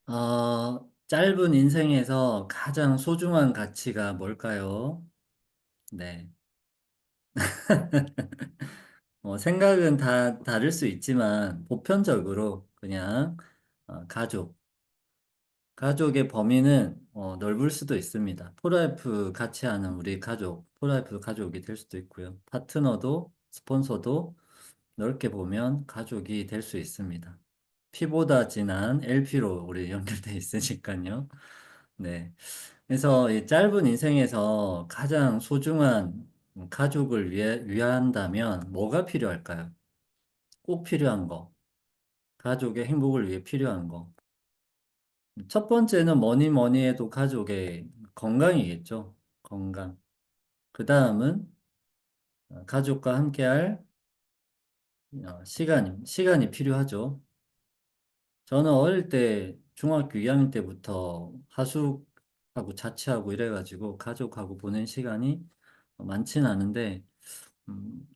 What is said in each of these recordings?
짧은 인생에서 가장 소중한 가치가 뭘까요? 네. 생각은 다 다를 수 있지만, 보편적으로 그냥, 가족. 가족의 범위는 넓을 수도 있습니다. 프로라이프 같이 하는 우리 가족, 프로라이프 가족이 될 수도 있고요. 파트너도, 스폰서도 넓게 보면 가족이 될 수 있습니다. 피보다 진한 LP로 우리 연결돼 있으니까요. 네. 그래서 이 짧은 인생에서 가장 소중한 가족을 위한다면 뭐가 필요할까요? 꼭 필요한 거. 가족의 행복을 위해 필요한 거. 첫 번째는 뭐니 뭐니 해도 가족의 건강이겠죠. 건강. 그 다음은 가족과 함께할 시간이 필요하죠. 저는 어릴 때 중학교 2학년 때부터 하숙하고 자취하고 이래가지고 가족하고 보낸 시간이 많지는 않은데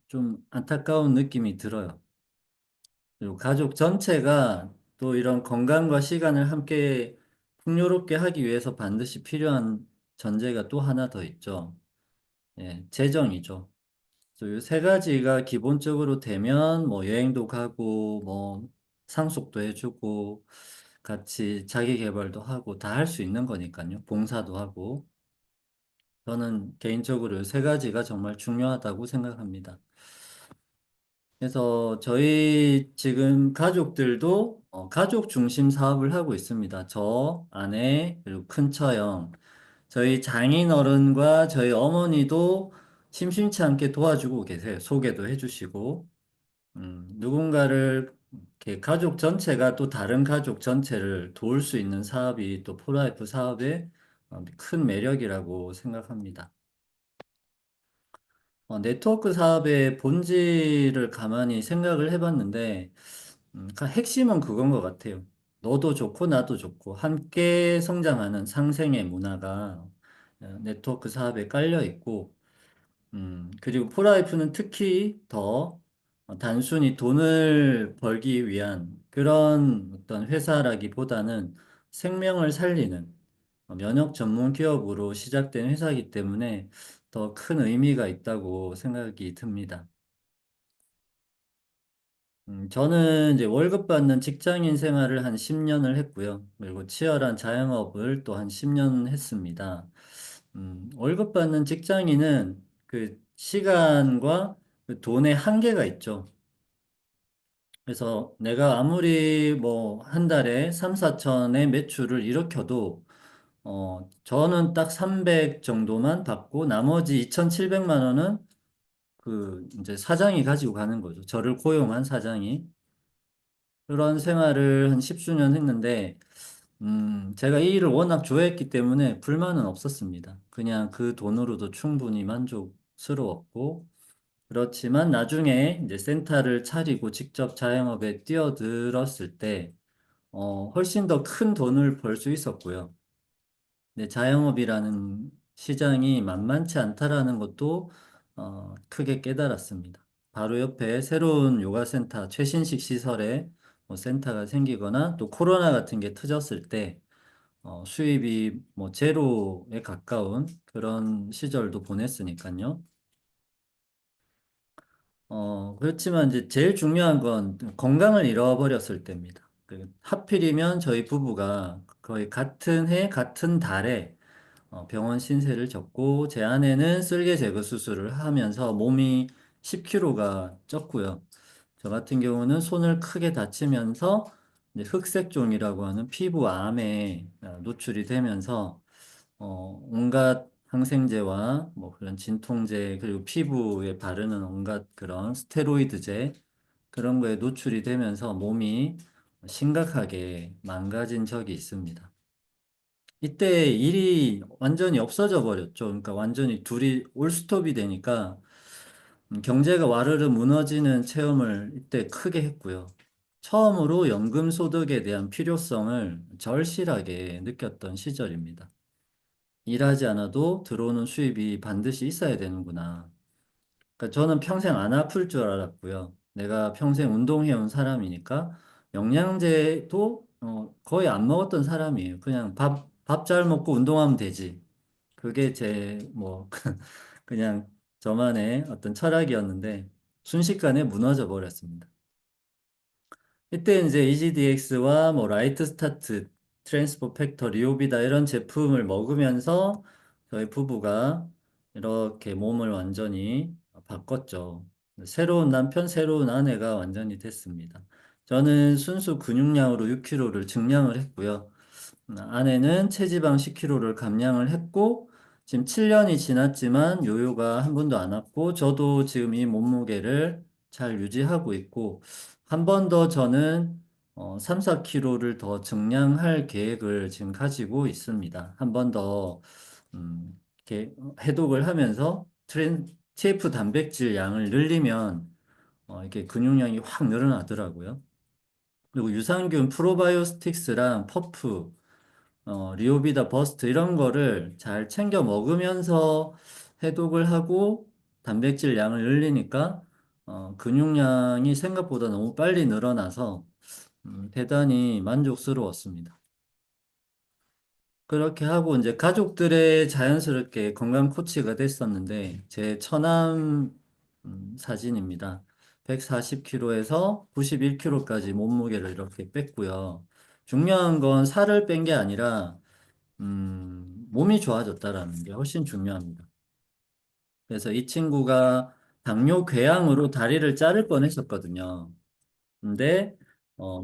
좀 안타까운 느낌이 들어요. 그리고 가족 전체가 또 이런 건강과 시간을 함께 풍요롭게 하기 위해서 반드시 필요한 전제가 또 하나 더 있죠. 예, 재정이죠. 이 세 가지가 기본적으로 되면 뭐 여행도 가고 뭐 상속도 해주고 같이 자기 개발도 하고 다 할 수 있는 거니까요. 봉사도 하고. 저는 개인적으로 이 세 가지가 정말 중요하다고 생각합니다. 그래서 저희 지금 가족들도 가족 중심 사업을 하고 있습니다. 저, 아내, 그리고 큰처형. 저희 장인어른과 저희 어머니도 심심치 않게 도와주고 계세요. 소개도 해주시고. 누군가를 이렇게 가족 전체가 또 다른 가족 전체를 도울 수 있는 사업이 또 프로라이프 사업의 큰 매력이라고 생각합니다. 네트워크 사업의 본질을 가만히 생각을 해봤는데, 핵심은 그건 것 같아요. 너도 좋고 나도 좋고 함께 성장하는 상생의 문화가 네트워크 사업에 깔려 있고, 그리고 프로라이프는 특히 더 단순히 돈을 벌기 위한 그런 어떤 회사라기보다는 생명을 살리는 면역 전문 기업으로 시작된 회사이기 때문에 더 큰 의미가 있다고 생각이 듭니다. 저는 이제 월급 받는 직장인 생활을 한 10년을 했고요. 그리고 치열한 자영업을 또 한 10년 했습니다. 월급 받는 직장인은 그 시간과 그 돈의 한계가 있죠. 그래서 내가 아무리 뭐 한 달에 3, 4천의 매출을 일으켜도 저는 딱 300 정도만 받고 나머지 2,700만 원은 그 이제 사장이 가지고 가는 거죠. 저를 고용한 사장이. 그런 생활을 한 10수년 했는데 제가 이 일을 워낙 좋아했기 때문에 불만은 없었습니다. 그냥 그 돈으로도 충분히 만족스러웠고, 그렇지만 나중에 이제 센터를 차리고 직접 자영업에 뛰어들었을 때, 훨씬 더 큰 돈을 벌 수 있었고요. 근데 자영업이라는 시장이 만만치 않다라는 것도, 크게 깨달았습니다. 바로 옆에 새로운 요가 센터, 최신식 시설에 뭐 센터가 생기거나 또 코로나 같은 게 터졌을 때, 수입이 뭐 제로에 가까운 그런 시절도 보냈으니까요. 그렇지만 이제 제일 중요한 건 건강을 잃어버렸을 때입니다. 하필이면 저희 부부가 거의 같은 해, 같은 달에 병원 신세를 졌고, 제 아내는 쓸개 제거 수술을 하면서 몸이 10kg가 쪘고요. 저 같은 경우는 손을 크게 다치면서 이제 흑색종이라고 하는 피부암에 노출이 되면서 온갖 항생제와 뭐 그런 진통제 그리고 피부에 바르는 온갖 그런 스테로이드제 그런 거에 노출이 되면서 몸이 심각하게 망가진 적이 있습니다. 이때 일이 완전히 없어져 버렸죠. 그러니까 완전히 둘이 올스톱이 되니까 경제가 와르르 무너지는 체험을 이때 크게 했고요. 처음으로 연금소득에 대한 필요성을 절실하게 느꼈던 시절입니다. 일하지 않아도 들어오는 수입이 반드시 있어야 되는구나. 그러니까 저는 평생 안 아플 줄 알았고요. 내가 평생 운동해온 사람이니까 영양제도 거의 안 먹었던 사람이에요. 그냥 밥 잘 먹고 운동하면 되지. 그게 뭐, 그냥 저만의 어떤 철학이었는데, 순식간에 무너져 버렸습니다. 이때 이제 EGDX와 뭐 라이트 스타트, 트랜스포 팩터, 리오비다 이런 제품을 먹으면서 저희 부부가 이렇게 몸을 완전히 바꿨죠. 새로운 남편, 새로운 아내가 완전히 됐습니다. 저는 순수 근육량으로 6kg를 증량을 했고요. 아내는 체지방 10kg를 감량을 했고, 지금 7년이 지났지만 요요가 한 번도 안 왔고, 저도 지금 이 몸무게를 잘 유지하고 있고, 한 번 더 저는 3, 4kg를 더 증량할 계획을 지금 가지고 있습니다. 한 번 더, 이렇게 해독을 하면서 TF 단백질 양을 늘리면, 이게 근육량이 확 늘어나더라고요. 그리고 유산균 프로바이오스틱스랑 퍼프, 리오비다 버스트 이런 거를 잘 챙겨 먹으면서 해독을 하고 단백질 양을 늘리니까 근육량이 생각보다 너무 빨리 늘어나서 대단히 만족스러웠습니다. 그렇게 하고 이제 가족들의 자연스럽게 건강 코치가 됐었는데 제 처남 사진입니다. 140kg에서 91kg까지 몸무게를 이렇게 뺐고요. 중요한 건 살을 뺀 게 아니라 몸이 좋아졌다라는 게 훨씬 중요합니다. 그래서 이 친구가 당뇨 궤양으로 다리를 자를 뻔했었거든요. 근데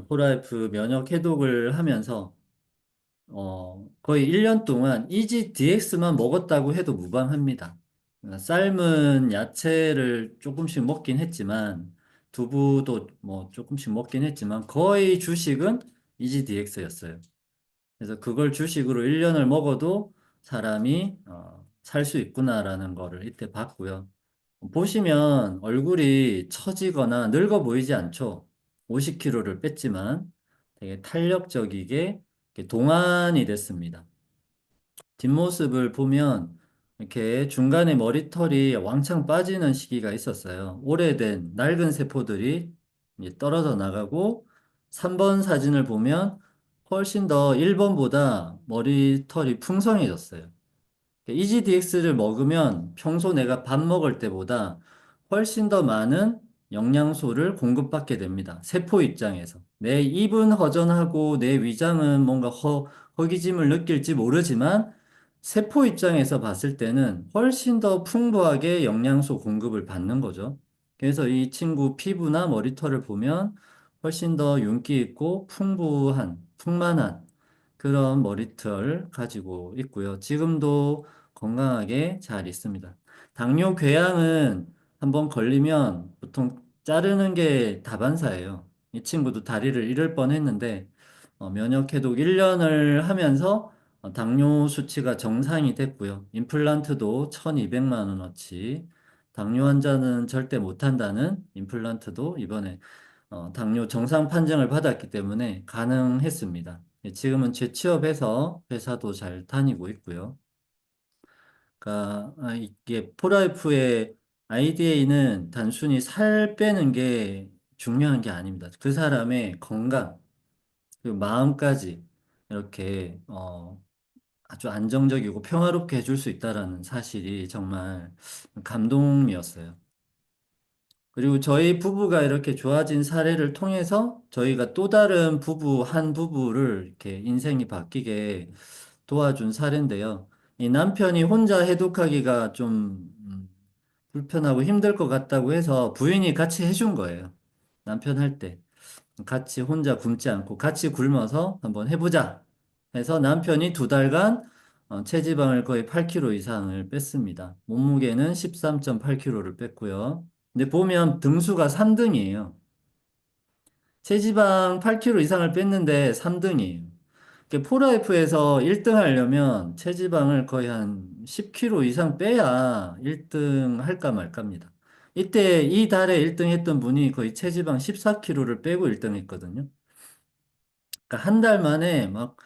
프로라이프 면역 해독을 하면서 거의 1년 동안 EGDX만 먹었다고 해도 무방합니다. 삶은 야채를 조금씩 먹긴 했지만 두부도 뭐 조금씩 먹긴 했지만 거의 주식은 EGDX였어요. 그래서 그걸 주식으로 1년을 먹어도 사람이 살 수 있구나라는 거를 이때 봤고요. 보시면 얼굴이 처지거나 늙어 보이지 않죠? 50kg를 뺐지만 되게 탄력적이게 이렇게 동안이 됐습니다. 뒷모습을 보면 이렇게 중간에 머리털이 왕창 빠지는 시기가 있었어요. 오래된 낡은 세포들이 이제 떨어져 나가고 3번 사진을 보면 훨씬 더 1번보다 머리털이 풍성해졌어요. EGDX를 먹으면 평소 내가 밥 먹을 때보다 훨씬 더 많은 영양소를 공급받게 됩니다. 세포 입장에서. 내 입은 허전하고 내 위장은 뭔가 허기짐을 느낄지 모르지만 세포 입장에서 봤을 때는 훨씬 더 풍부하게 영양소 공급을 받는 거죠. 그래서 이 친구 피부나 머리털을 보면 훨씬 더 윤기 있고 풍부한, 풍만한 그런 머리털 가지고 있고요. 지금도 건강하게 잘 있습니다. 당뇨 궤양은 한번 걸리면 보통 자르는 게 다반사예요. 이 친구도 다리를 잃을 뻔했는데 면역 해독 1년을 하면서 당뇨 수치가 정상이 됐고요. 임플란트도 1200만 원어치. 당뇨 환자는 절대 못한다는 임플란트도 이번에 당뇨 정상 판정을 받았기 때문에 가능했습니다. 예, 지금은 재취업해서 회사도 잘 다니고 있고요. 그러니까 이게 포라이프의 IDA는 단순히 살 빼는 게 중요한 게 아닙니다. 그 사람의 건강, 그리고 마음까지 이렇게 아주 안정적이고 평화롭게 해줄 수 있다라는 사실이 정말 감동이었어요. 그리고 저희 부부가 이렇게 좋아진 사례를 통해서 저희가 또 다른 한 부부를 이렇게 인생이 바뀌게 도와준 사례인데요. 이 남편이 혼자 해독하기가 좀 불편하고 힘들 것 같다고 해서 부인이 같이 해준 거예요. 남편 할 때. 같이 혼자 굶지 않고 같이 굶어서 한번 해보자 해서 남편이 2달간 체지방을 거의 8kg 이상을 뺐습니다. 몸무게는 13.8kg를 뺐고요. 근데 보면 등수가 3등이에요. 체지방 8kg 이상을 뺐는데 3등이에요. 포라이프에서 1등 하려면 체지방을 거의 한 10kg 이상 빼야 1등 할까 말까입니다. 이때 이 달에 1등 했던 분이 거의 체지방 14kg를 빼고 1등 했거든요. 그러니까 한 달 만에 막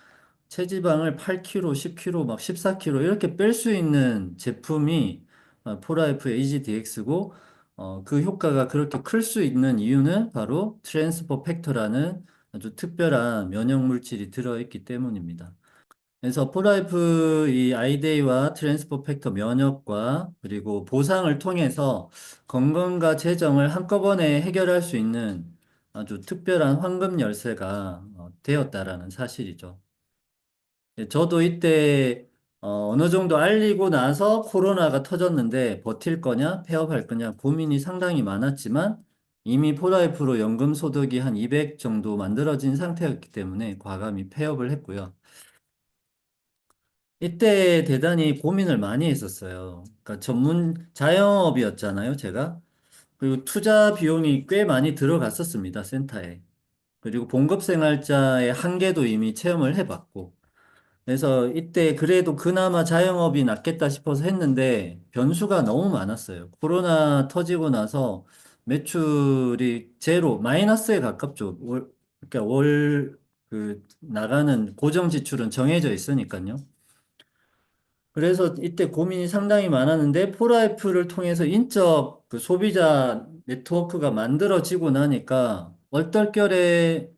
체지방을 8kg, 10kg, 막 14kg 이렇게 뺄 수 있는 제품이 포라이프의 EGDX고 그 효과가 그렇게 클 수 있는 이유는 바로 트랜스퍼 팩터라는 아주 특별한 면역 물질이 들어있기 때문입니다. 그래서 포라이프 이 아이데이와 트랜스포 팩터 면역과 그리고 보상을 통해서 건강과 재정을 한꺼번에 해결할 수 있는 아주 특별한 황금 열쇠가 되었다라는 사실이죠. 예, 저도 이때 어느 정도 알리고 나서 코로나가 터졌는데 버틸 거냐, 폐업할 거냐 고민이 상당히 많았지만 이미 포라이프로 연금 소득이 한 200 정도 만들어진 상태였기 때문에 과감히 폐업을 했고요. 이때 대단히 고민을 많이 했었어요. 그러니까 전문 자영업이었잖아요, 제가. 그리고 투자 비용이 꽤 많이 들어갔었습니다, 센터에. 그리고 봉급생활자의 한계도 이미 체험을 해봤고. 그래서 이때 그래도 그나마 자영업이 낫겠다 싶어서 했는데 변수가 너무 많았어요. 코로나 터지고 나서 매출이 제로, 마이너스에 가깝죠. 그러니까 그 나가는 고정 지출은 정해져 있으니까요. 그래서 이때 고민이 상당히 많았는데 포라이프를 통해서 인적 그 소비자 네트워크가 만들어지고 나니까 얼떨결에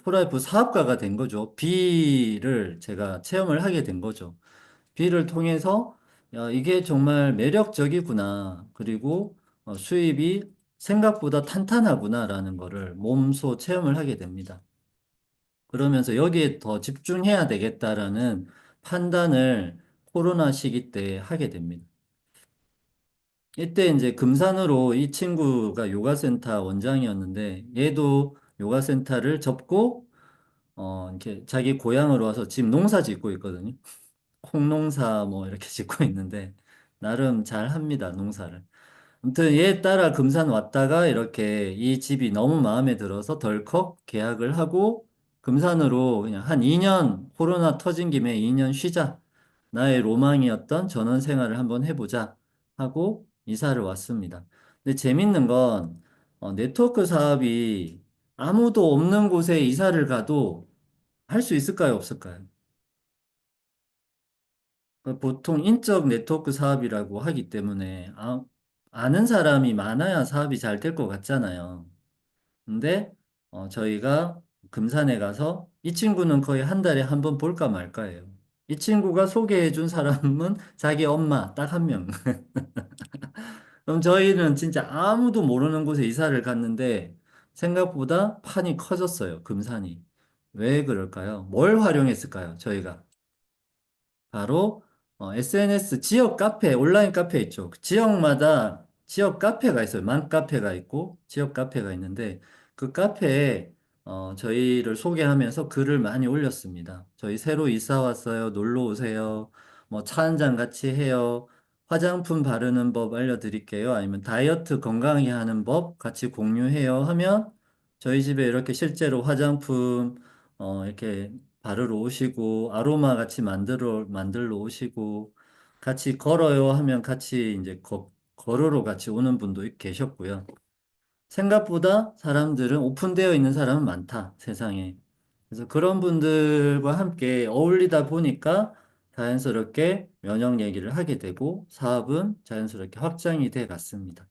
포라이프 사업가가 된 거죠. B를 제가 체험을 하게 된 거죠. B를 통해서 야, 이게 정말 매력적이구나. 그리고 수입이 생각보다 탄탄하구나라는 거를 몸소 체험을 하게 됩니다. 그러면서 여기에 더 집중해야 되겠다라는 판단을 코로나 시기 때 하게 됩니다. 이때 이제 금산으로 이 친구가 요가센터 원장이었는데 얘도 요가센터를 접고 이렇게 자기 고향으로 와서 지금 농사 짓고 있거든요. 콩농사 뭐 이렇게 짓고 있는데 나름 잘 합니다, 농사를. 아무튼 얘 따라 금산 왔다가 이렇게 이 집이 너무 마음에 들어서 덜컥 계약을 하고 금산으로 그냥 한 2년 코로나 터진 김에 2년 쉬자. 나의 로망이었던 전원 생활을 한번 해보자 하고 이사를 왔습니다. 근데 재밌는 건 네트워크 사업이 아무도 없는 곳에 이사를 가도 할 수 있을까요, 없을까요? 보통 인적 네트워크 사업이라고 하기 때문에 아는 사람이 많아야 사업이 잘 될 것 같잖아요. 근데 저희가 금산에 가서 이 친구는 거의 한 달에 한 번 볼까 말까예요. 이 친구가 소개해 준 사람은 자기 엄마 딱 한 명. 그럼 저희는 진짜 아무도 모르는 곳에 이사를 갔는데 생각보다 판이 커졌어요. 금산이. 왜 그럴까요? 뭘 활용했을까요? 저희가. 바로 SNS 지역 카페, 온라인 카페 있죠. 그 지역마다 지역 카페가 있어요. 맘카페가 있고 지역 카페가 있는데 그 카페에 저희를 소개하면서 글을 많이 올렸습니다. 저희 새로 이사 왔어요. 놀러 오세요. 뭐 차 한잔 같이 해요. 화장품 바르는 법 알려드릴게요. 아니면 다이어트 건강하게 하는 법 같이 공유해요. 하면 저희 집에 이렇게 실제로 화장품 이렇게 바르러 오시고 아로마 같이 만들러 오시고 같이 걸어요 하면 같이 이제 걸으러 같이 오는 분도 계셨고요. 생각보다 사람들은 오픈되어 있는 사람은 많다, 세상에. 그래서 그런 분들과 함께 어울리다 보니까 자연스럽게 면역 얘기를 하게 되고 사업은 자연스럽게 확장이 돼 갔습니다.